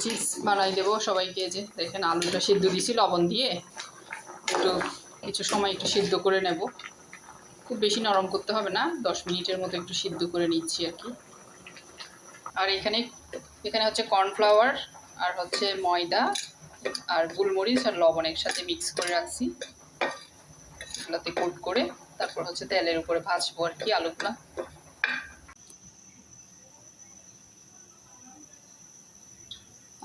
Chips বানাই দেবো সবাইকে। যে দেখেন আলুটা সিদ্ধ দিয়েছি লবণ দিয়ে, একটু কিছু সময় একটু সিদ্ধ করে নেব। খুব বেশি নরম করতে হবে না, 10 মিনিটের মতো একটু সিদ্ধ করে নিচ্ছি আর কি। আর এখানে হচ্ছে কর্নফ্লাওয়ার আর হচ্ছে ময়দা আর গোলমরিচ আর লবণ একসাথে মিক্স করে রাখছি। এগুলোতে কোট করে তারপর হচ্ছে তেলের উপরে ভাজবো আর কি আলুগুলা।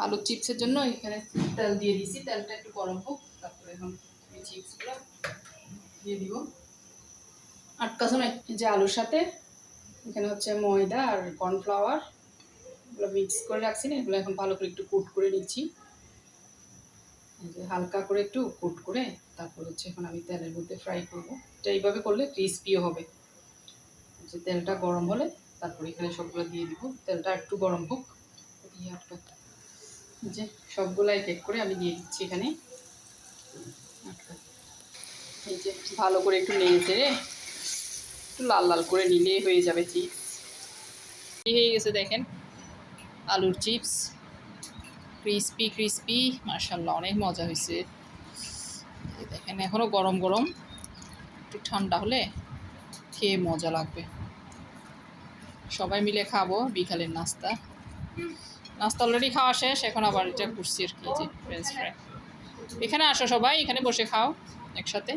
আলু চিপসের জন্য এখানে তেল দিয়ে দিছি, তেলটা একটু গরম হোক, তারপরে এখন চিপসগুলো দিয়ে দিব। আটকাছো না যে আলুর সাথে এখানে হচ্ছে ময়দা আর কর্নফ্লাওয়ার এগুলো মিক্স করে রাখছি না, এগুলো এখন ভালো করে একটু কোট করে নিচ্ছি। হালকা করে একটু কোট করে তারপর হচ্ছে এখন আমি তেলের মধ্যে ফ্রাই করব। এটা এইভাবে করলে ক্রিস্পিও হবে। যে তেলটা গরম হলে তারপর এখানে সবগুলো দিয়ে দিব। তেলটা একটু গরম হোক, দিয়ে যে সবগুলো এক এক করে আমি দিয়ে দিচ্ছি এখানে। এই যে ভালো করে একটু নেড়ে চেড়ে একটু লাল লাল করে নিলে হয়ে যাবে চিপস। হয়ে গেছে দেখেন আলুর চিপস, ক্রিস্পি ক্রিস্পি, মাশাআল্লাহ অনেক মজা হয়েছে। দেখেন এখনও গরম গরম, একটু ঠান্ডা হলে খেয়ে মজা লাগবে। সবাই মিলে খাবো বিকালের নাস্তা। নাস্তা অলরেডি খাওয়া শেষ, এখন আবার এটা করছি আর কি, যে ফ্রেঞ্চ ফ্রাই। এখানে আসো সবাই, এখানে বসে খাও একসাথে।